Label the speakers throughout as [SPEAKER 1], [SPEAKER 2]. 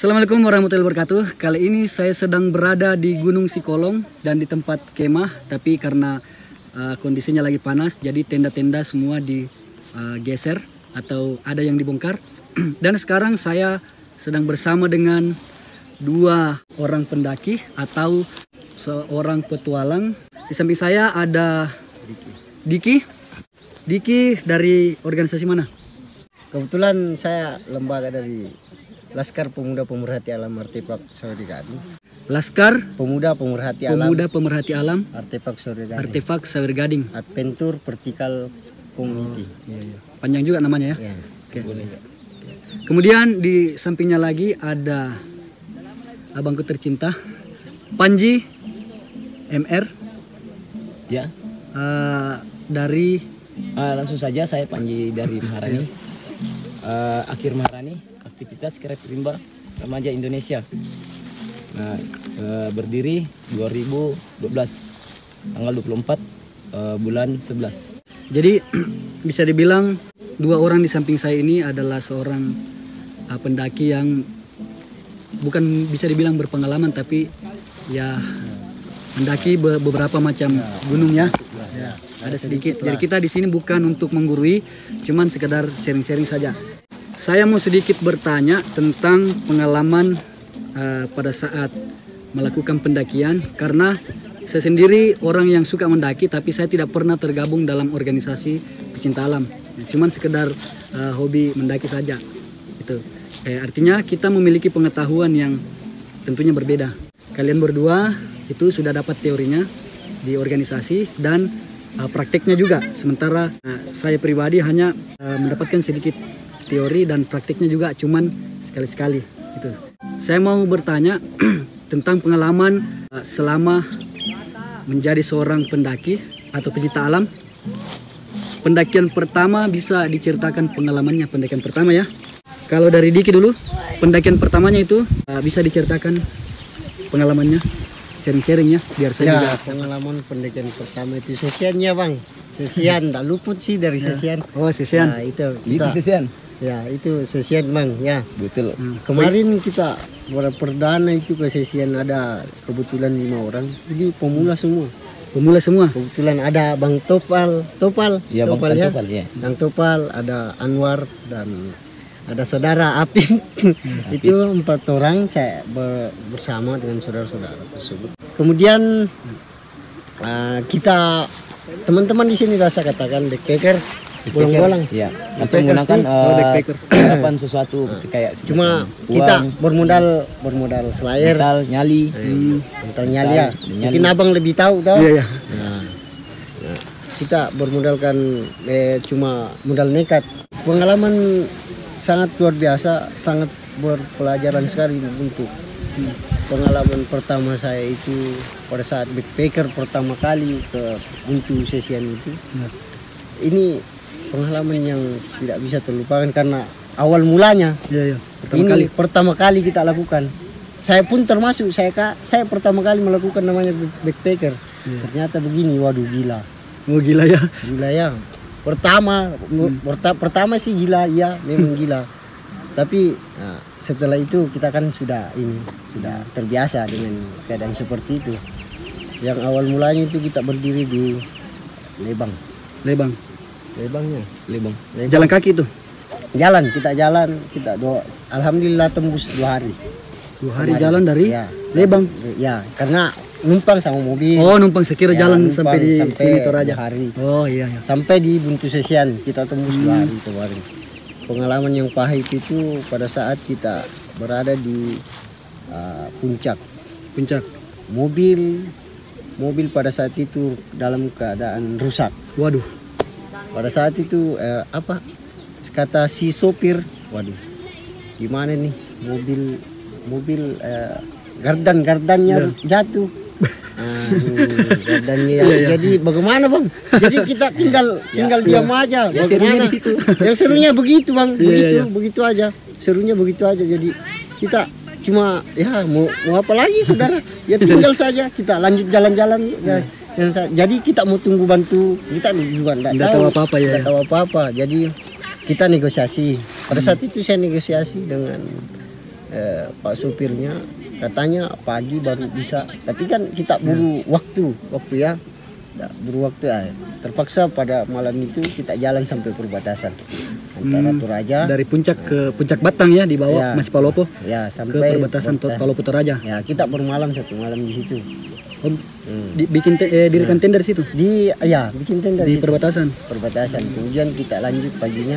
[SPEAKER 1] Assalamualaikum warahmatullahi wabarakatuh. Kali ini saya sedang berada di Gunung Sikolong dan di tempat kemah, tapi karena kondisinya lagi panas, jadi tenda-tenda semua digeser atau ada yang dibongkar. Dan sekarang saya sedang bersama dengan dua orang pendaki atau seorang petualang. Di samping saya ada Diki. Diki dari organisasi mana?
[SPEAKER 2] Kebetulan saya lembaga dari Laskar Pemuda Pemerhati Alam Artefak Sawer Gading.
[SPEAKER 1] Laskar
[SPEAKER 2] Pemuda Pemerhati Alam
[SPEAKER 1] Pemuda Pemerhati Alam
[SPEAKER 2] Artefak Sawer Gading.
[SPEAKER 1] Artefak Sawer Gading.
[SPEAKER 2] Adventure Vertical Community.
[SPEAKER 1] Panjang juga namanya ya.
[SPEAKER 2] Ya.
[SPEAKER 1] Oke. Kemudian di sampingnya lagi ada abangku tercinta Panji MR.
[SPEAKER 3] Ya.
[SPEAKER 1] Dari
[SPEAKER 3] Langsung saja saya Panji dari Maharani. Akhir Maharani, aktivitas kerap rimba remaja Indonesia. Nah, berdiri 2012 tanggal 24 bulan 11.
[SPEAKER 1] Jadi bisa dibilang dua orang di samping saya ini adalah seorang pendaki yang bukan bisa dibilang berpengalaman, tapi ya mendaki beberapa macam gunung ya. Ada sedikit. Jadi kita di sini bukan untuk menggurui, cuman sekedar sharing-sharing saja. Saya mau sedikit bertanya tentang pengalaman pada saat melakukan pendakian, karena saya sendiri orang yang suka mendaki, tapi saya tidak pernah tergabung dalam organisasi pecinta alam. Cuman sekedar hobi mendaki saja. Itu. Artinya kita memiliki pengetahuan yang tentunya berbeda. Kalian berdua itu sudah dapat teorinya di organisasi dan prakteknya juga. Sementara saya pribadi hanya mendapatkan sedikit teori dan prakteknya juga cuman sekali-sekali. Gitu. Saya mau bertanya tentang pengalaman selama menjadi seorang pendaki atau pecinta alam. Pendakian pertama, bisa diceritakan pengalamannya pendakian pertama ya. Kalau dari Diki dulu, pendakian pertamanya itu bisa diceritakan pengalamannya, sharing-sharing ya, biar saya juga.
[SPEAKER 2] Pengalaman pendakian pertama itu sesiannya bang. Sesian, tak luput sih dari sesian.
[SPEAKER 1] Oh sesian.
[SPEAKER 2] Nah, itu
[SPEAKER 3] Sesian.
[SPEAKER 2] Ya itu sesian bang ya.
[SPEAKER 3] Betul.
[SPEAKER 2] Kemarin kita perdana itu ke sesian, ada kebetulan 5 orang. Jadi pemula semua.
[SPEAKER 1] Pemula semua.
[SPEAKER 2] Kebetulan ada Bang Topal.
[SPEAKER 3] Ya, Bang
[SPEAKER 2] Topal ya.
[SPEAKER 3] Topal, ya.
[SPEAKER 2] Bang Topal, ada Anwar dan ada saudara Apin. Itu 4 orang saya bersama dengan saudara-saudara tersebut. Kemudian kita teman-teman di sini rasa katakan backpacker. Bolong-bolong.
[SPEAKER 3] Ya. Atau menggunakan harapan sesuatu kayak
[SPEAKER 2] cuma
[SPEAKER 3] uang,
[SPEAKER 2] kita bermodal slayer,
[SPEAKER 3] metal, nyali.
[SPEAKER 2] Metal nyali ya. Mungkin abang lebih tahu toh.
[SPEAKER 1] Iya.
[SPEAKER 2] Nah, kita bermodalkan cuma modal nekat. Pengalaman sangat luar biasa, sangat berpelajaran sekali untuk pengalaman pertama saya itu pada saat backpacker pertama kali ke Buntu Sesian itu. Ini pengalaman yang tidak bisa terlupakan karena awal mulanya pertama kali kita lakukan. Saya pun termasuk, saya pertama kali melakukan namanya backpacker. Ternyata begini, waduh gila.
[SPEAKER 1] Oh gila ya.
[SPEAKER 2] Gila ya. Pertama sih gila, ya memang gila. Tapi setelah itu kita kan sudah terbiasa dengan keadaan seperti itu. Yang awal mulanya itu kita berdiri di Lebang.
[SPEAKER 1] Jalan kaki itu.
[SPEAKER 2] Kita jalan alhamdulillah tembus 2 hari.
[SPEAKER 1] 2 hari jalan dari Lebang.
[SPEAKER 2] Ya, karena numpang sama mobil.
[SPEAKER 1] Oh, numpang sekira jalan sampai di sini Toraja.
[SPEAKER 2] Hari.
[SPEAKER 1] Oh iya.
[SPEAKER 2] Sampai di Buntu Sesian kita tembus 2 hari kemarin. Pengalaman yang pahit itu pada saat kita berada di puncak. Mobil pada saat itu dalam keadaan rusak.
[SPEAKER 1] Waduh.
[SPEAKER 2] Pada saat itu kata si sopir, waduh, gimana nih mobil gardannya jatuh. Gardannya jadi bagaimana bang? Jadi kita tinggal diam aja. Bagaimana? Yang serunya begitu bang, begitu aja. Serunya begitu aja. Jadi kita cuma ya mau apa lagi saudara? Ya tinggal saja kita lanjut jalan-jalan. Jadi kita mau tunggu bantu, kita juga tidak tahu apa-apa ya. Tidak tahu apa-apa. Jadi kita negosiasi. Pada saat itu saya negosiasi dengan Pak supirnya katanya pagi baru bisa, tapi kan kita buru waktu ya, buru waktu ya. Terpaksa pada malam itu kita jalan sampai perbatasan antara Toraja
[SPEAKER 1] Dari puncak ke puncak Batang ya, di bawah
[SPEAKER 2] Ya.
[SPEAKER 1] masih Palopo
[SPEAKER 2] ya
[SPEAKER 1] ke
[SPEAKER 2] sampai
[SPEAKER 1] perbatasan Palopo Toraja.
[SPEAKER 2] Ya, kita bermalam 1 malam di situ.
[SPEAKER 1] Dirikan tenda di situ
[SPEAKER 2] Bikin tenda
[SPEAKER 1] di
[SPEAKER 2] situ.
[SPEAKER 1] perbatasan.
[SPEAKER 2] Kemudian kita lanjut paginya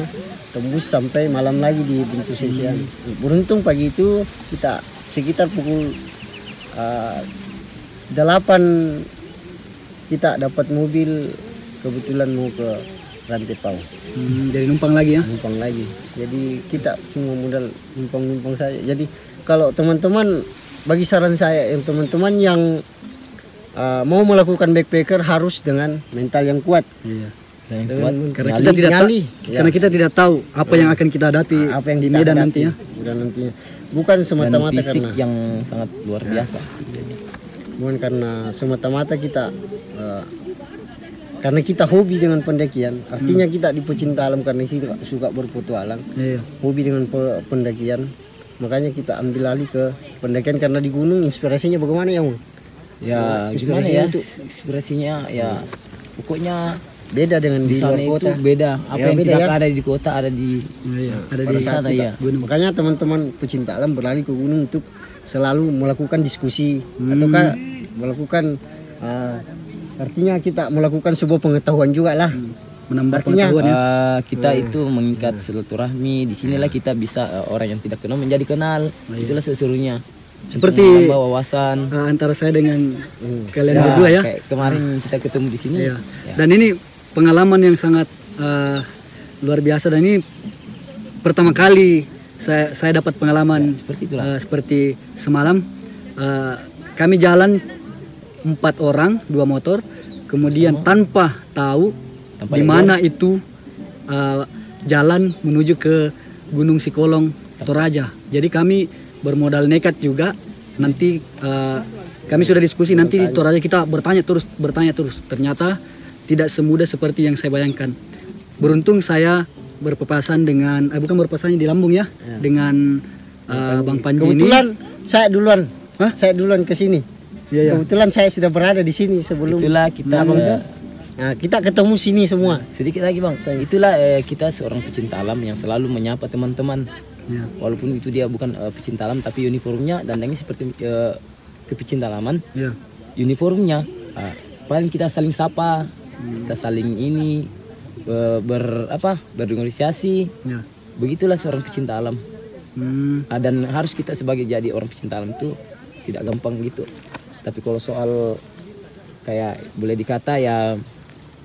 [SPEAKER 2] tembus sampai malam lagi di Buntu Sesian. Beruntung pagi itu kita sekitar pukul 8 kita dapat mobil, kebetulan mau ke Rantepao,
[SPEAKER 1] Jadi numpang lagi ya.
[SPEAKER 2] numpang lagi. Jadi kita cuma modal numpang saja. Jadi kalau teman-teman, bagi saran saya yang teman-teman yang mau melakukan backpacker harus dengan mental yang kuat.
[SPEAKER 1] Iya.
[SPEAKER 3] Dan yang
[SPEAKER 2] Dengan
[SPEAKER 3] kuat,
[SPEAKER 1] Karena
[SPEAKER 3] nyali.
[SPEAKER 1] kita tidak
[SPEAKER 2] Nyali, ya.
[SPEAKER 1] karena kita tidak tahu apa yang akan kita hadapi
[SPEAKER 2] Apa yang
[SPEAKER 1] di
[SPEAKER 2] kita
[SPEAKER 1] Medan
[SPEAKER 2] hadapi
[SPEAKER 1] nanti ya.
[SPEAKER 2] Medan nantinya. Bukan
[SPEAKER 3] dan
[SPEAKER 2] semata-mata
[SPEAKER 3] fisik
[SPEAKER 2] karena
[SPEAKER 3] yang sangat luar biasa.
[SPEAKER 2] bukan karena semata-mata kita karena kita hobi dengan pendakian. Artinya kita di pecinta alam karena kita suka berpetualang,
[SPEAKER 1] Iya.
[SPEAKER 2] hobi dengan pendakian. Makanya kita ambil alih ke pendakian karena di gunung inspirasinya bagaimana ya, Bang?
[SPEAKER 3] Ya gimana ya, inspirasinya ya pokoknya
[SPEAKER 2] Beda dengan
[SPEAKER 3] di
[SPEAKER 2] di luar
[SPEAKER 3] sana
[SPEAKER 2] kota.
[SPEAKER 3] itu beda. Apa
[SPEAKER 2] Ya,
[SPEAKER 3] yang
[SPEAKER 2] beda
[SPEAKER 3] tidak
[SPEAKER 2] ya.
[SPEAKER 3] ada di kota ada di
[SPEAKER 1] Iya, ada
[SPEAKER 2] Pada
[SPEAKER 1] di
[SPEAKER 2] saat
[SPEAKER 3] sana
[SPEAKER 2] kita
[SPEAKER 3] ya.
[SPEAKER 2] gunung. Makanya teman-teman pecinta alam berlari ke gunung untuk selalu melakukan diskusi ataukah melakukan artinya kita melakukan sebuah pengetahuan juga lah.
[SPEAKER 1] menambah
[SPEAKER 2] Artinya,
[SPEAKER 1] pengetahuan ya.
[SPEAKER 3] kita itu mengikat silaturahmi. Disinilah kita bisa orang yang tidak kenal menjadi kenal. Itulah sesuruhnya.
[SPEAKER 1] Seperti
[SPEAKER 3] menambah wawasan.
[SPEAKER 1] antara saya dengan kalian
[SPEAKER 3] Ya,
[SPEAKER 1] berdua ya.
[SPEAKER 3] kayak kemarin kita ketemu di sini.
[SPEAKER 1] Iya.
[SPEAKER 3] Ya.
[SPEAKER 1] Dan ini pengalaman yang sangat luar biasa, dan ini pertama kali saya dapat pengalaman
[SPEAKER 3] Seperti itulah.
[SPEAKER 1] seperti semalam. Kami jalan 4 orang, 2 motor, kemudian tanpa tahu
[SPEAKER 3] Tanpa
[SPEAKER 1] di mana itu jalan menuju ke Gunung Sikolong Toraja. Jadi kami bermodal nekat juga. Nanti kami sudah diskusi, nanti di Toraja kita bertanya terus. Ternyata tidak semudah seperti yang saya bayangkan. Beruntung saya berpapasan dengan bukan berpapasannya di Lambung ya, dengan Bang Panji ini.
[SPEAKER 2] Kebetulan saya duluan.
[SPEAKER 1] Hah?
[SPEAKER 2] Saya duluan ke sini.
[SPEAKER 1] Iya, iya.
[SPEAKER 2] Kebetulan saya sudah berada di sini sebelum.
[SPEAKER 3] Itulah kita
[SPEAKER 2] Nah, kita ketemu sini semua.
[SPEAKER 3] sedikit lagi Bang. Itulah kita seorang pecinta alam yang selalu menyapa teman-teman.
[SPEAKER 1] Ya.
[SPEAKER 3] Walaupun itu dia bukan pecinta alam tapi uniformnya dan ini seperti kepecinta alaman.
[SPEAKER 1] Ya.
[SPEAKER 3] Uniformnya paling kita saling sapa, kita saling ini bernegosiasi.
[SPEAKER 1] Ya.
[SPEAKER 3] Begitulah seorang pecinta alam. Dan harus kita sebagai jadi orang pecinta alam itu tidak gampang gitu. Tapi kalau soal kayak boleh dikata ya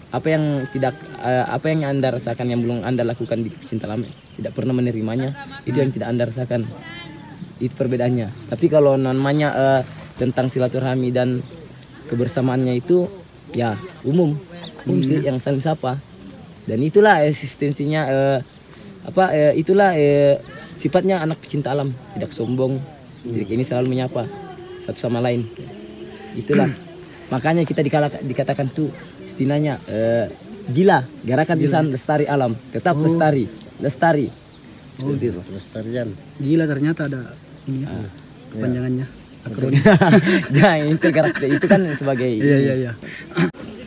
[SPEAKER 3] apa yang Anda rasakan yang belum Anda lakukan di pecinta alam tidak pernah menerimanya, itu yang tidak Anda rasakan. Itu perbedaannya. Tapi kalau namanya tentang silaturahmi dan kebersamaannya itu ya umum sih yang saling sapa. Dan itulah eksistensinya itulah sifatnya anak pecinta alam, tidak sombong. Jadi ini selalu menyapa satu sama lain. Itulah makanya kita dikatakan tuh istilahnya gila gerakan lisan lestari alam, tetap lestari. Seperti itu.
[SPEAKER 2] Pelestarian.
[SPEAKER 1] Gila, ternyata ada ini ya, kepanjangannya.
[SPEAKER 3] Ya itu karakter itu kan sebagai
[SPEAKER 1] Iya.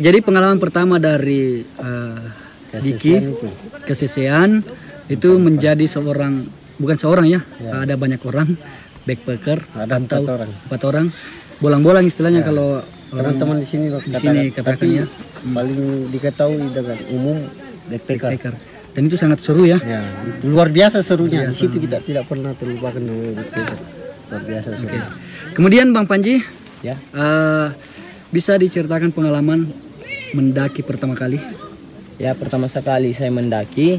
[SPEAKER 1] Jadi pengalaman pertama dari Diki kesesean itu menjadi bukan seorang ya, ada banyak orang backpacker,
[SPEAKER 2] Ada 4
[SPEAKER 1] 4
[SPEAKER 2] orang.
[SPEAKER 1] orang, bolang-bolang istilahnya kalau orang
[SPEAKER 2] Teman-teman di sini
[SPEAKER 1] katakan
[SPEAKER 2] tapi
[SPEAKER 1] ya,
[SPEAKER 2] paling diketahui dengan umum backpacker.
[SPEAKER 1] backpacker. Dan itu sangat seru ya.
[SPEAKER 2] Ya, luar biasa serunya. Di situ kita tidak pernah terlupakan namanya backpacker. Luar biasa seru.
[SPEAKER 1] Kemudian Bang Panji,
[SPEAKER 3] ya.
[SPEAKER 1] bisa diceritakan pengalaman mendaki pertama kali?
[SPEAKER 3] Ya pertama sekali saya mendaki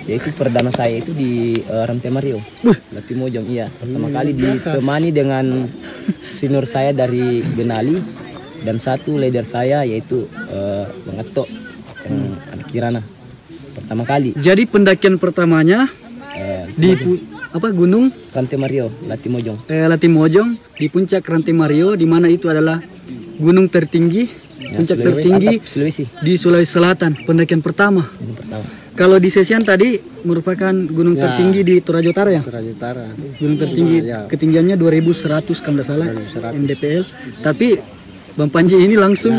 [SPEAKER 3] yaitu perdana saya itu di Rantemario, Latimojong. Iya, pertama kali ditemani dengan senior saya dari Benali dan satu leader saya yaitu Bang Ato yang anak Kirana. Pertama kali
[SPEAKER 1] Jadi pendakian pertamanya di gunung
[SPEAKER 3] Rantemario, Latimojong.
[SPEAKER 1] Latimojong, di puncak Rantemario, di mana itu adalah gunung tertinggi, puncak tertinggi
[SPEAKER 3] Sulawesi.
[SPEAKER 1] di Sulawesi Selatan, pendakian pertama.
[SPEAKER 3] Yang pertama.
[SPEAKER 1] Kalau di Sesian tadi merupakan gunung tertinggi di Toraja Utara ya?
[SPEAKER 2] Toraja Utara.
[SPEAKER 1] Gunung tertinggi, ketinggiannya 2100 kalau tidak salah
[SPEAKER 2] 2100.
[SPEAKER 1] mdpl. Tapi Bang Panji ini langsung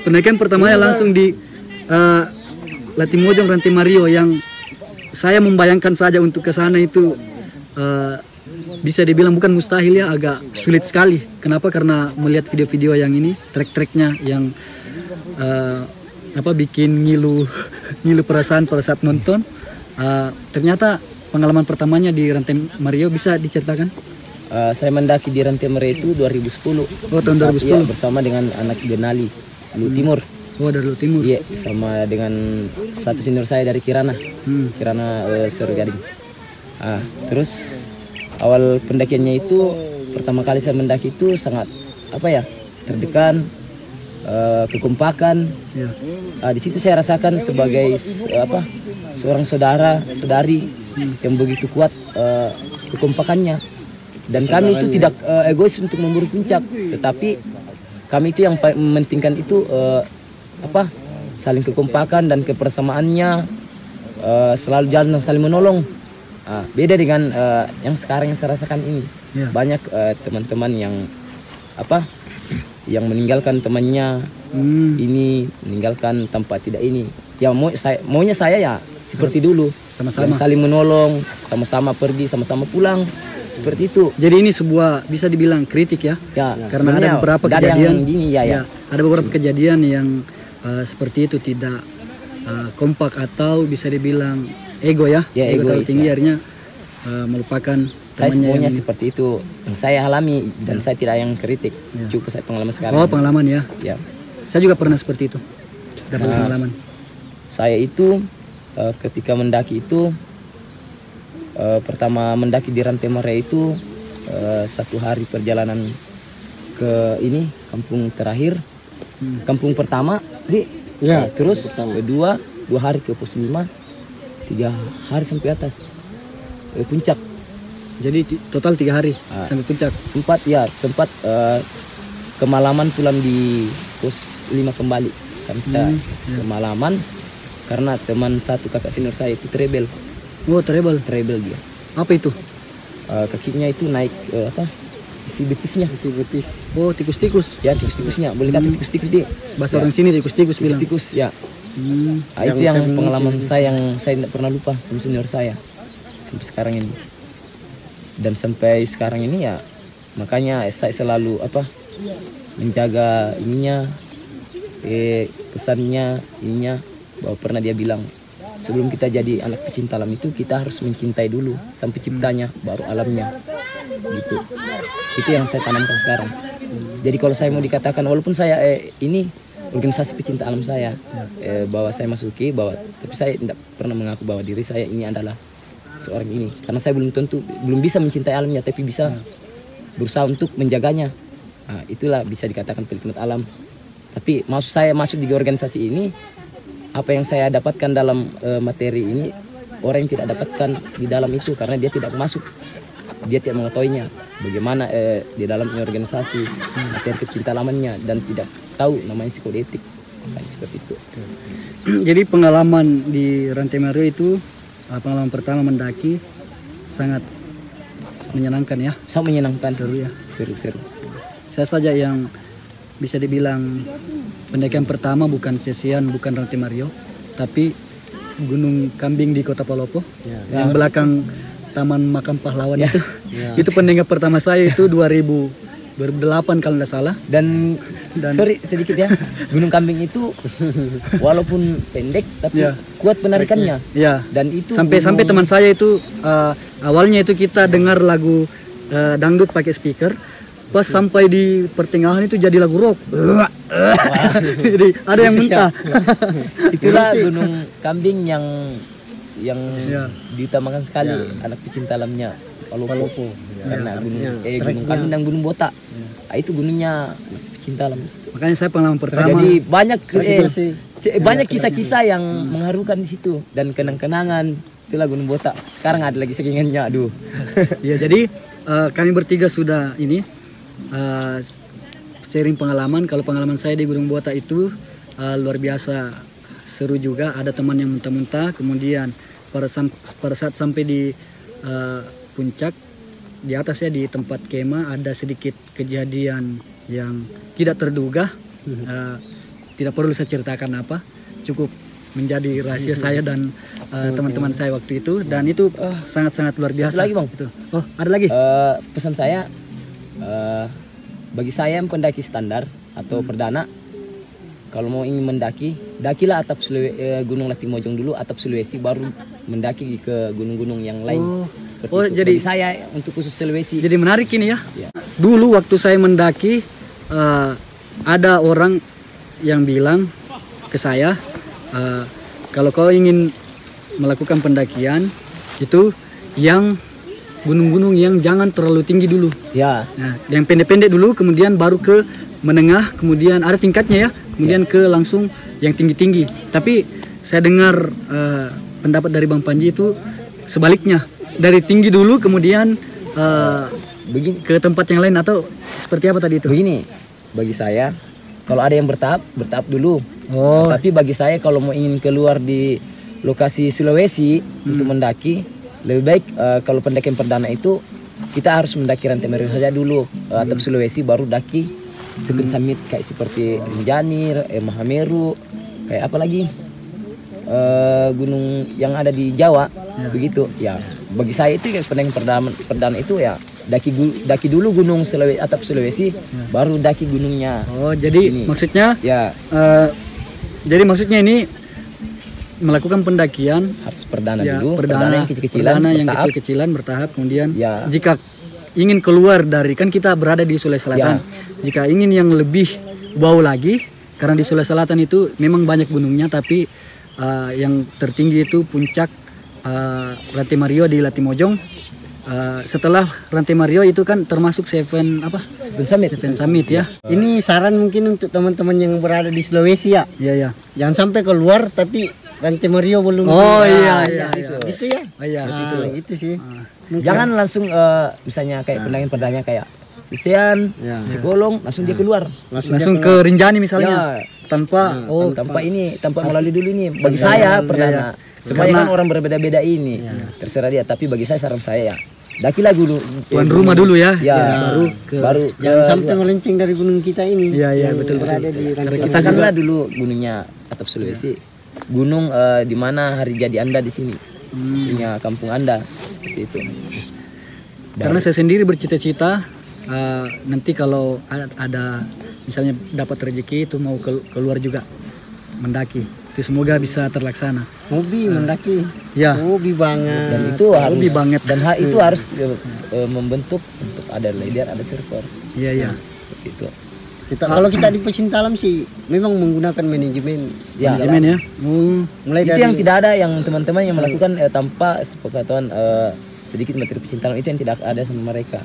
[SPEAKER 1] pendakian pertamanya langsung di Latimojong Rantai Mario, yang saya membayangkan saja untuk ke sana itu bisa dibilang bukan mustahil ya, agak sulit sekali. Kenapa? Karena melihat video-video yang ini, trek-treknya yang bikin ngilu perasaan pada saat nonton. Ternyata pengalaman pertamanya di Rantai Mario bisa diceritakan?
[SPEAKER 3] Saya mendaki di Rantai Mario itu 2010.
[SPEAKER 1] Oh, tahun 2010.
[SPEAKER 3] Iya, bersama dengan anak Denali Lu Timur.
[SPEAKER 1] Oh, dari Lu Timur.
[SPEAKER 3] Iya, sama dengan satu senior saya dari Kirana. Kirana Sergading. Terus awal pendakiannya itu, pertama kali saya mendaki itu sangat terdekan, kekompakan. Di situ saya rasakan sebagai seorang saudari yang begitu kuat kekompakannya. Dan kami itu tidak egois untuk memburu puncak, tetapi kami itu yang mementingkan itu saling kekompakan dan kebersamaannya, selalu jalan dan saling menolong. Beda dengan yang sekarang yang saya rasakan ini. Banyak teman-teman yang yang meninggalkan temannya, ini meninggalkan tanpa tidak ini. Ya maunya saya ya seperti dulu,
[SPEAKER 1] sama-sama
[SPEAKER 3] saling menolong, sama-sama pergi, sama-sama pulang, seperti itu.
[SPEAKER 1] Jadi ini sebuah bisa dibilang kritik ya, karena ada beberapa kejadian ada beberapa kejadian yang seperti itu, tidak kompak atau bisa dibilang ego ya, ego terlalu tinggi, akhirnya melupakan
[SPEAKER 3] saya semuanya seperti itu yang saya alami, dan saya tidak yang kritik, cukup saya pengalaman sekarang.
[SPEAKER 1] Oh, pengalaman ya. Saya juga pernah seperti itu, dapat pengalaman.
[SPEAKER 3] Saya itu ketika mendaki itu pertama mendaki di Rantai Mario itu 1 hari perjalanan ke ini kampung terakhir, kampung pertama terus kedua 2 hari ke pos 5, 3 hari sampai atas puncak.
[SPEAKER 1] Jadi total 3 hari sampai puncak.
[SPEAKER 3] Sempat kemalaman pulang di pos 5 kembali. Kan kita kemalaman karena teman satu kakak senior saya itu trebel.
[SPEAKER 1] Oh, trebel
[SPEAKER 3] dia.
[SPEAKER 1] Apa itu?
[SPEAKER 3] Kakinya itu naik isi betisnya.
[SPEAKER 1] Oh, tikus-tikus.
[SPEAKER 3] Ya, tikus-tikusnya. Boleh kata tikus-tikus dia.
[SPEAKER 1] Bahasa orang sini tikus-tikus bilang.
[SPEAKER 3] Tikus ya. Itu yang pengalaman saya yang saya tidak pernah lupa sama senior saya sampai sekarang ini. Dan sampai sekarang ini ya, makanya saya selalu menjaga ininya, pesannya ininya, bahwa pernah dia bilang sebelum kita jadi anak pecinta alam itu kita harus mencintai dulu sang penciptanya, baru alamnya, gitu. Itu yang saya tanamkan sekarang. Jadi kalau saya mau dikatakan, walaupun saya ini organisasi pecinta alam saya, bahwa saya masuki, tapi saya tidak pernah mengaku bahwa diri saya ini adalah seorang ini, karena saya belum bisa mencintai alamnya, tapi bisa berusaha untuk menjaganya. Itulah bisa dikatakan penikmat alam. Tapi maksud saya masuk di organisasi ini, apa yang saya dapatkan dalam materi ini orang yang tidak dapatkan di dalam itu, karena dia tidak masuk, dia tidak mengetahuinya bagaimana di dalam organisasi materi kecinta alamannya, dan tidak tahu namanya psikodetik seperti itu.
[SPEAKER 1] Jadi pengalaman di Rantai Mario itu pengalaman pertama mendaki sangat menyenangkan ya.
[SPEAKER 3] Sangat menyenangkan.
[SPEAKER 1] Seru ya.
[SPEAKER 3] Seru.
[SPEAKER 1] Saya saja yang bisa dibilang pendakian pertama bukan Sesian, bukan Rantai Mario, tapi Gunung Kambing di Kota Palopo, yang belakang Taman Makam Pahlawan itu. Itu pendakian pertama saya itu 2008 kalau tidak salah.
[SPEAKER 3] Dan sorry sedikit ya, Gunung Kambing itu walaupun pendek tapi kuat penarikannya. Dan itu
[SPEAKER 1] sampai teman saya itu awalnya itu kita dengar lagu dangdut pakai speaker, pas sampai di pertengahan itu jadi lagu rock. Jadi ada yang muntah.
[SPEAKER 3] Itulah Gunung Kambing yang diutamakan sekali anak pecinta alamnya Palopo. Karena Gunung Kambing dan Gunung Botak. Itu gunungnya pecinta alam.
[SPEAKER 1] Makanya saya pengalaman pertama.
[SPEAKER 3] Jadi banyak kisah-kisah yang mengharukan di situ, dan kenang-kenangan. Itulah Gunung Botak. Sekarang ada lagi sakingannya, aduh.
[SPEAKER 1] Ya, jadi kami bertiga sudah ini sharing pengalaman. Kalau pengalaman saya di Gunung Botak itu luar biasa seru juga. Ada teman yang muntah-muntah. Kemudian pada saat sampai di puncak, di atas ya, di tempat kemah, ada sedikit kejadian yang tidak terduga. Tidak perlu saya ceritakan apa, cukup menjadi rahasia saya dan teman-teman saya waktu itu, dan itu sangat-sangat luar biasa.
[SPEAKER 3] Satu lagi, Bang.
[SPEAKER 1] Itu. Oh, ada lagi?
[SPEAKER 3] Pesan saya, bagi saya yang pendaki standar atau perdana, kalau mau ingin mendaki, dakilah atap Gunung Latimojong dulu, atap Sulawesi, baru mendaki ke gunung-gunung yang lain. Seperti itu.
[SPEAKER 1] Jadi
[SPEAKER 3] bagi saya untuk khusus Sulawesi.
[SPEAKER 1] Jadi menarik ini ya.
[SPEAKER 3] Ya.
[SPEAKER 1] Dulu waktu saya mendaki, ada orang yang bilang ke saya, kalau kau ingin melakukan pendakian itu yang gunung-gunung yang jangan terlalu tinggi dulu.
[SPEAKER 3] Ya.
[SPEAKER 1] Nah, yang pendek-pendek dulu, kemudian baru ke menengah, kemudian ada tingkatnya ya, kemudian ke langsung yang tinggi-tinggi. Tapi saya dengar pendapat dari Bang Panji itu sebaliknya, dari tinggi dulu kemudian
[SPEAKER 3] Begini,
[SPEAKER 1] ke tempat yang lain, atau seperti apa tadi itu?
[SPEAKER 3] begini, bagi saya kalau ada yang bertahap dulu.
[SPEAKER 1] Oh,
[SPEAKER 3] Tapi bagi saya kalau mau ingin keluar di lokasi Sulawesi untuk mendaki, lebih baik kalau pendakian perdana itu kita harus mendaki Rantai Mario saja dulu, atap Sulawesi, baru daki Summit Summit kayak seperti Rinjani, Mahameru, kayak apa lagi, gunung yang ada di Jawa, begitu. Ya, bagi saya itu ya, pendakian perdana itu ya daki dulu gunung Sulawesi, atap Sulawesi, baru daki gunungnya.
[SPEAKER 1] oh, jadi
[SPEAKER 3] Ini.
[SPEAKER 1] maksudnya,
[SPEAKER 3] Ya,
[SPEAKER 1] jadi maksudnya ini melakukan pendakian
[SPEAKER 3] harus perdana
[SPEAKER 1] ya,
[SPEAKER 3] dulu,
[SPEAKER 1] perdana
[SPEAKER 3] yang kecil-kecilan,
[SPEAKER 1] yang
[SPEAKER 3] bertahap.
[SPEAKER 1] kecil-kecilan bertahap, kemudian
[SPEAKER 3] Ya.
[SPEAKER 1] jika ingin keluar dari, kan kita berada di Sulawesi Selatan, jika ingin yang lebih wow lagi, karena di Sulawesi Selatan itu memang banyak gunungnya, tapi yang tertinggi itu puncak Rantai Mario di Latimojong. Setelah Rantai Mario itu kan termasuk Seven Summit ya.
[SPEAKER 2] Ini saran mungkin untuk teman-teman yang berada di Sulawesi ya.
[SPEAKER 1] Iya ya.
[SPEAKER 2] Jangan sampai keluar tapi Rantai Mario belum.
[SPEAKER 1] Oh, iya,
[SPEAKER 2] Gitu ya.
[SPEAKER 1] Oh, iya.
[SPEAKER 2] Gitu sih. Mungkin.
[SPEAKER 3] Jangan langsung misalnya kayak pendakian perdana kayak Sisian, Sikolong, langsung dia keluar.
[SPEAKER 1] Langsung ke Rinjani misalnya.
[SPEAKER 3] Ya.
[SPEAKER 1] Tanpa
[SPEAKER 3] tanpa melalui dulu ini. Bagi saya perdana. Semuanya kan orang berbeda-beda ini. Terserah dia, tapi bagi saya, saran saya ya, dakilah dulu
[SPEAKER 1] tuan rumah dulu ya.
[SPEAKER 3] Ya, baru
[SPEAKER 2] Jangan sampai melenceng dari gunung kita ini.
[SPEAKER 1] Iya, betul.
[SPEAKER 2] Berada di Rantai.
[SPEAKER 3] katakanlah dulu gunungnya atap Sulawesi. Gunung di mana hari jadi Anda di sini. Maksudnya kampung Anda. Seperti itu.
[SPEAKER 1] Karena saya sendiri bercita-cita nanti kalau ada misalnya dapat rezeki itu mau keluar juga mendaki. Itu semoga bisa terlaksana.
[SPEAKER 2] Hobi mendaki.
[SPEAKER 1] Ya.
[SPEAKER 2] Hobi banget.
[SPEAKER 3] Dan itu harus
[SPEAKER 1] Hobi banget.
[SPEAKER 3] Dan itu harus membentuk untuk ada leader, ada server.
[SPEAKER 1] Iya.
[SPEAKER 3] Seperti itu.
[SPEAKER 2] Kalau kita di pecinta alam sih memang menggunakan manajemen.
[SPEAKER 3] Ya,
[SPEAKER 1] Manajemen ya.
[SPEAKER 2] Mulai
[SPEAKER 3] itu
[SPEAKER 2] dari
[SPEAKER 3] yang tidak ada, yang teman-teman yang melakukan tanpa sepengetahuan sedikit materi pecinta alam, itu yang tidak ada sama mereka.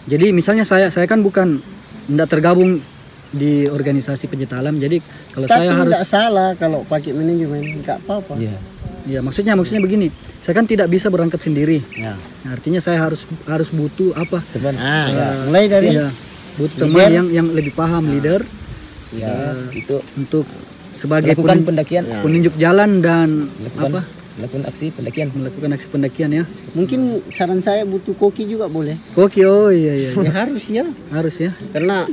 [SPEAKER 1] Jadi misalnya saya kan bukan tidak tergabung di organisasi pecinta alam. Jadi kalau
[SPEAKER 2] tapi
[SPEAKER 1] saya harus,
[SPEAKER 2] tidak salah kalau pakai manajemen, enggak apa-apa.
[SPEAKER 3] Iya.
[SPEAKER 1] ya maksudnya begini. Saya kan tidak bisa berangkat sendiri.
[SPEAKER 2] Ya.
[SPEAKER 1] Nah, artinya saya harus butuh apa?
[SPEAKER 3] Teman.
[SPEAKER 2] Mulai dari
[SPEAKER 1] Ya, butuh teman yang lebih paham, leader.
[SPEAKER 3] Ya, itu
[SPEAKER 1] Untuk sebagai
[SPEAKER 3] melakukan pendakian,
[SPEAKER 1] penunjuk jalan dan
[SPEAKER 3] melakukan aksi pendakian.
[SPEAKER 1] melakukan aksi pendakian ya.
[SPEAKER 2] mungkin saran saya butuh koki juga boleh.
[SPEAKER 1] Oke, oh iya.
[SPEAKER 2] Ya harus ya.
[SPEAKER 1] Harus ya.
[SPEAKER 2] Karena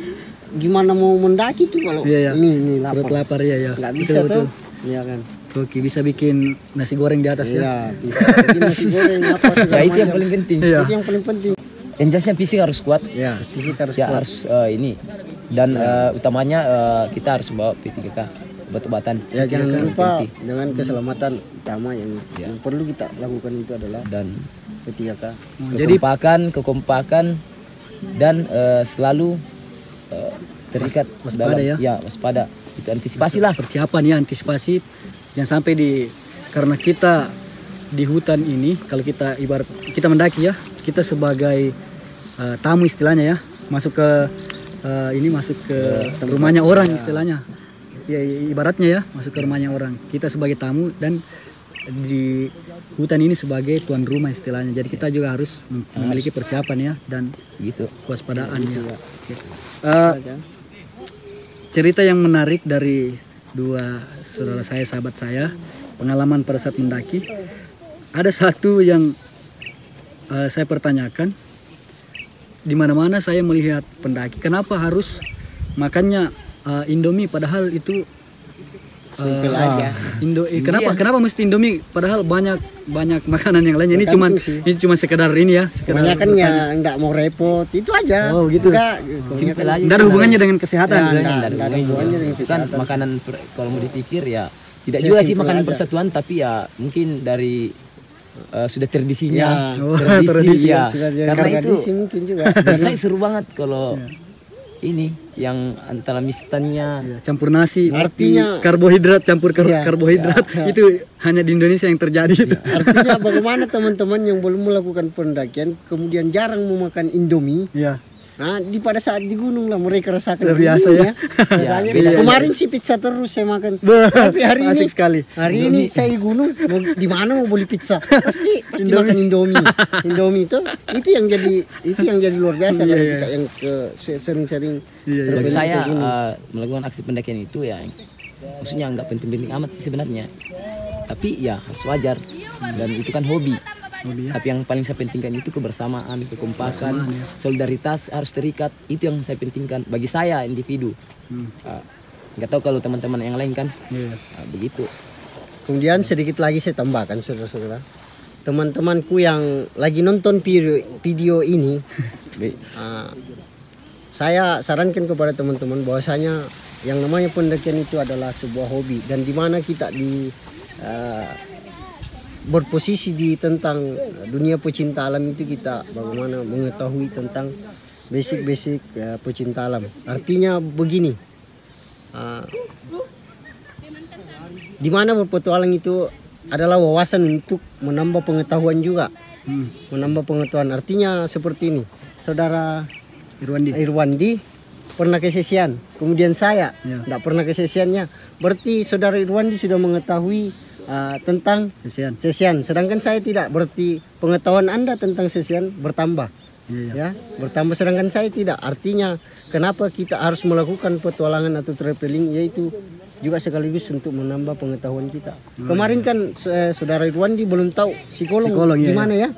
[SPEAKER 2] gimana mau mendaki tuh kalau
[SPEAKER 1] Iya.
[SPEAKER 2] ini
[SPEAKER 1] Perut
[SPEAKER 2] lapar.
[SPEAKER 1] lapar ya.
[SPEAKER 2] Nggak bisa
[SPEAKER 1] Betul.
[SPEAKER 2] tuh. Iya kan.
[SPEAKER 1] Oke, bisa bikin nasi goreng di atas ya.
[SPEAKER 2] Iya, bisa. Bikin nasi goreng apa segala
[SPEAKER 3] Ya, itu yang
[SPEAKER 2] macam.
[SPEAKER 3] paling penting.
[SPEAKER 1] Iya.
[SPEAKER 2] Itu yang paling penting.
[SPEAKER 3] Yang jelasnya fisik harus kuat.
[SPEAKER 2] Ya, fisik harus
[SPEAKER 3] Ya
[SPEAKER 2] kuat.
[SPEAKER 3] harus ini. Dan utamanya kita harus bawa P3K, obat-obatan.
[SPEAKER 2] Ya jangan
[SPEAKER 3] P3K,
[SPEAKER 2] lupa
[SPEAKER 3] penting.
[SPEAKER 2] dengan keselamatan utama yang perlu kita lakukan itu adalah
[SPEAKER 3] Dan
[SPEAKER 2] P3K.
[SPEAKER 1] Jadi
[SPEAKER 3] kekompakan dan selalu terikat
[SPEAKER 1] waspada
[SPEAKER 3] dalam,
[SPEAKER 1] ya.
[SPEAKER 3] waspada. Itu antisipasi lah.
[SPEAKER 1] persiapan ya, antisipasi jangan sampai karena kita di hutan ini, kalau kita ibarat kita mendaki ya, kita sebagai tamu istilahnya ya, masuk ke rumahnya orang istilahnya. Ya ibaratnya ya, masuk ke rumahnya orang. Kita sebagai tamu dan di hutan ini sebagai tuan rumah istilahnya. Jadi kita juga harus memiliki persiapan ya dan
[SPEAKER 3] Gitu.
[SPEAKER 1] kewaspadaan ya. Cerita yang menarik dari dua saudara saya, sahabat saya, pengalaman pada saat mendaki. Ada satu yang saya pertanyakan, di mana-mana saya melihat pendaki, kenapa harus makannya Indomie padahal itu
[SPEAKER 2] Simpel aja.
[SPEAKER 1] kenapa mesti Indomie padahal banyak makanan yang lainnya. Ini cuma sekedar ini ya, sekedar
[SPEAKER 2] Kebanyakan ya nggak mau repot, itu aja.
[SPEAKER 1] Oh, gitu.
[SPEAKER 3] Simpel aja.
[SPEAKER 1] Nggak ada hubungannya dengan kesehatan.
[SPEAKER 2] Nggak ada hubungannya dengan
[SPEAKER 3] Bukan
[SPEAKER 2] kesehatan.
[SPEAKER 3] makanan kalau mau dipikir ya tidak
[SPEAKER 2] Saya
[SPEAKER 3] juga sih
[SPEAKER 2] simpel
[SPEAKER 3] makanan
[SPEAKER 2] aja.
[SPEAKER 3] persatuan, tapi ya mungkin dari sudah tradisinya.
[SPEAKER 2] Ya.
[SPEAKER 1] Oh,
[SPEAKER 3] Tradisi ya.
[SPEAKER 2] Sudah jadi
[SPEAKER 3] Karena itu
[SPEAKER 2] tradisi mungkin juga.
[SPEAKER 3] saya seru banget kalau ini yang antara mistannya
[SPEAKER 1] Ya, campur nasi,
[SPEAKER 2] Artinya-
[SPEAKER 1] karbohidrat campur
[SPEAKER 2] Iya.
[SPEAKER 1] karbohidrat itu hanya di Indonesia yang terjadi itu.
[SPEAKER 2] Artinya bagaimana teman-teman yang belum melakukan pendakian kemudian jarang memakan Indomie.
[SPEAKER 1] Ya.
[SPEAKER 2] Nah, pada saat di gunung lah mereka rasakan.
[SPEAKER 1] Udah biasa ya.
[SPEAKER 2] Rasanya
[SPEAKER 3] beda.
[SPEAKER 2] kemarin sih pizza terus saya makan.
[SPEAKER 1] Bah,
[SPEAKER 2] Tapi hari ini
[SPEAKER 1] asik sekali.
[SPEAKER 2] Hari ini saya di gunung di mana mau beli pizza? Pasti makan Indomie. Indomie itu yang jadi luar biasa kalau kita yang sering-sering
[SPEAKER 3] bagi
[SPEAKER 2] traveling
[SPEAKER 3] saya
[SPEAKER 2] ke gunung.
[SPEAKER 3] melakukan aksi pendakian itu ya maksudnya nggak penting-penting amat sih sebenarnya, tapi ya harus wajar dan itu kan hobi. Tapi yang paling saya pentingkan itu kebersamaan, kekompakan, solidaritas harus terikat. Itu yang saya pentingkan bagi saya individu. Nggak tahu kalau teman-teman yang lain kan. Begitu.
[SPEAKER 2] Kemudian sedikit lagi saya tambahkan saudara-saudara. Teman-temanku yang lagi nonton video ini, saya sarankan kepada teman-teman bahwasanya yang namanya pendakian itu adalah sebuah hobi dan di mana kita berposisi di tentang dunia pecinta alam itu kita bagaimana mengetahui tentang basic pecinta alam. Artinya begini, di mana berpetualang itu adalah wawasan untuk menambah pengetahuan juga, menambah pengetahuan. Artinya seperti ini, saudara Irwandi pernah kesesian, kemudian saya tidak pernah kesesiannya. Berarti saudara Irwandi sudah mengetahui tentang sesian, sedangkan saya tidak. Berarti pengetahuan Anda tentang sesian bertambah, ya bertambah, sedangkan saya tidak. Artinya kenapa kita harus melakukan petualangan atau traveling, yaitu juga sekaligus untuk menambah pengetahuan kita. Kemarin kan saudara Irwandi belum tahu psikolog gimana ya.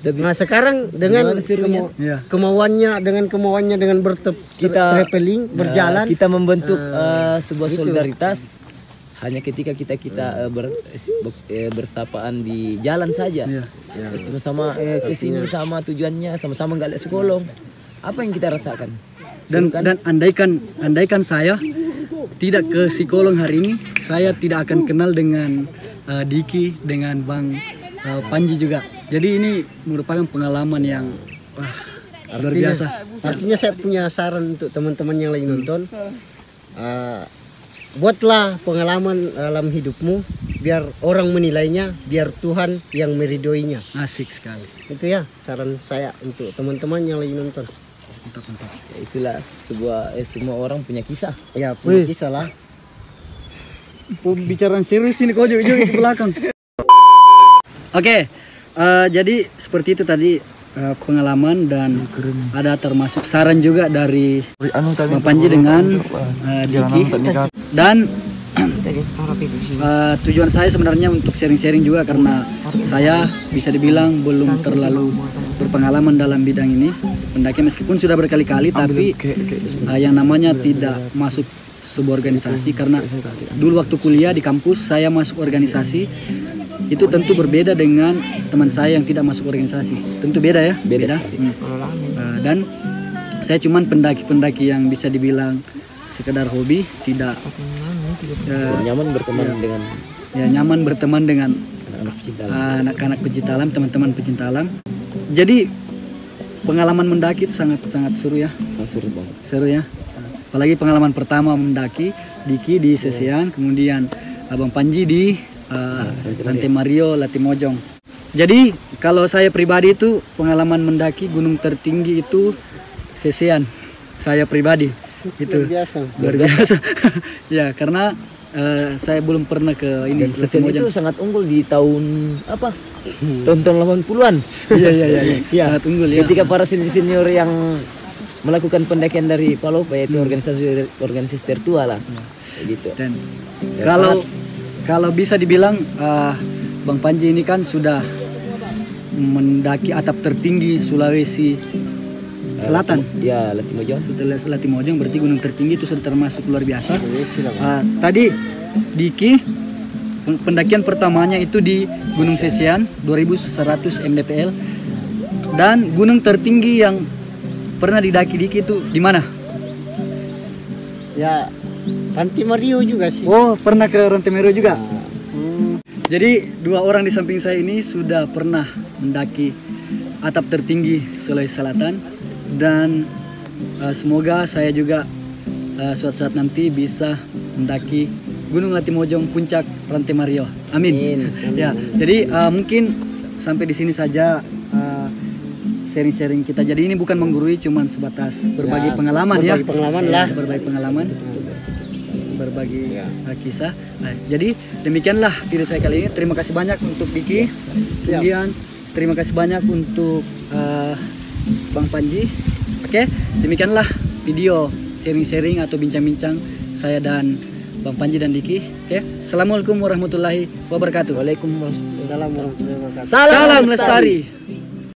[SPEAKER 2] Nah sekarang dengan kemauannya dengan
[SPEAKER 3] kita
[SPEAKER 2] traveling berjalan,
[SPEAKER 3] kita membentuk sebuah solidaritas hanya ketika kita bersapaan di jalan saja. Sama kesini sama tujuannya, sama-sama nggak lihat psikolog. Apa yang kita rasakan?
[SPEAKER 1] Dan andaikan saya tidak ke psikolog hari ini, saya tidak akan kenal dengan Diki, dengan Bang Panji juga. Jadi ini merupakan pengalaman yang luar biasa.
[SPEAKER 2] Artinya saya punya saran untuk teman-teman yang lagi nonton. Buatlah pengalaman dalam hidupmu biar orang menilainya, biar Tuhan yang meridoinya.
[SPEAKER 1] Asik sekali.
[SPEAKER 2] Itu ya saran saya untuk teman-teman yang lagi nonton.
[SPEAKER 3] Ya, itulah semua orang punya kisah.
[SPEAKER 2] Ya punya kisah lah.
[SPEAKER 1] Pembicaraan serius ini kok jauh-jauh ke belakang. Oke, jadi seperti itu tadi pengalaman dan ada termasuk saran juga dari Bang Panji dengan Diki. Dan tujuan saya sebenarnya untuk sharing-sharing juga karena saya bisa dibilang belum terlalu berpengalaman dalam bidang ini pendakian, meskipun sudah berkali-kali, tapi yang namanya tidak masuk sebuah organisasi. Karena dulu waktu kuliah di kampus saya masuk organisasi, itu tentu berbeda dengan teman saya yang tidak masuk organisasi. Tentu beda ya, beda. Dan saya cuman pendaki-pendaki yang bisa dibilang sekedar hobi, tidak
[SPEAKER 3] nyaman berteman dengan
[SPEAKER 1] nyaman berteman dengan anak-anak pecinta alam, teman-teman pecinta alam. Jadi pengalaman mendaki itu sangat seru ya.
[SPEAKER 3] Seru banget.
[SPEAKER 1] Seru ya. Apalagi pengalaman pertama mendaki, Diki di Sesean, kemudian Abang Panji di Lantai Mario, Latimojong. Jadi kalau saya pribadi itu pengalaman mendaki gunung tertinggi itu Sesean. Saya pribadi itu luar biasa. Ya karena saya belum pernah ke ini.
[SPEAKER 3] Sesean itu sangat unggul di tahun apa? Tahun 80-an.
[SPEAKER 1] Iya. Sangat unggul ya.
[SPEAKER 3] Ketika para senior yang melakukan pendakian dari Palopa, yaitu organisasi tertua lah. gitu.
[SPEAKER 1] Dan kalau bisa dibilang Bang Panji ini kan sudah mendaki atap tertinggi Sulawesi Selatan.
[SPEAKER 3] Ya, Latimojong.
[SPEAKER 1] Setelah Latimojong berarti gunung tertinggi itu sudah termasuk luar biasa.
[SPEAKER 2] Sulawesi lah.
[SPEAKER 1] Tadi Diki pendakian pertamanya itu di Gunung Sesian 2100 mdpl, dan gunung tertinggi yang pernah didaki Diki itu di mana?
[SPEAKER 2] Ya, Ranti Mario juga sih.
[SPEAKER 1] Oh, pernah ke Rantemeru juga.
[SPEAKER 2] Nah,
[SPEAKER 1] Jadi dua orang di samping saya ini sudah pernah mendaki atap tertinggi Sulawesi Selatan, dan semoga saya juga suatu saat nanti bisa mendaki Gunung Latimojong puncak Rantai Mario. Amin. Ya, jadi mungkin sampai di sini saja sharing-sharing kita. Jadi ini bukan menggurui, cuman sebatas berbagi pengalaman ya.
[SPEAKER 2] berbagi pengalaman lah.
[SPEAKER 1] Berbagi pengalaman. Berbagi kisah. Nah, jadi demikianlah video saya kali ini. Terima kasih banyak untuk Diki. Kemudian terima kasih banyak untuk Bang Panji. Oke, demikianlah video sharing-sharing atau bincang-bincang saya dan Bang Panji dan Diki. Oke, assalamualaikum warahmatullahi wabarakatuh.
[SPEAKER 3] Waalaikumsalam warahmatullahi wabarakatuh.
[SPEAKER 1] Salam lestari.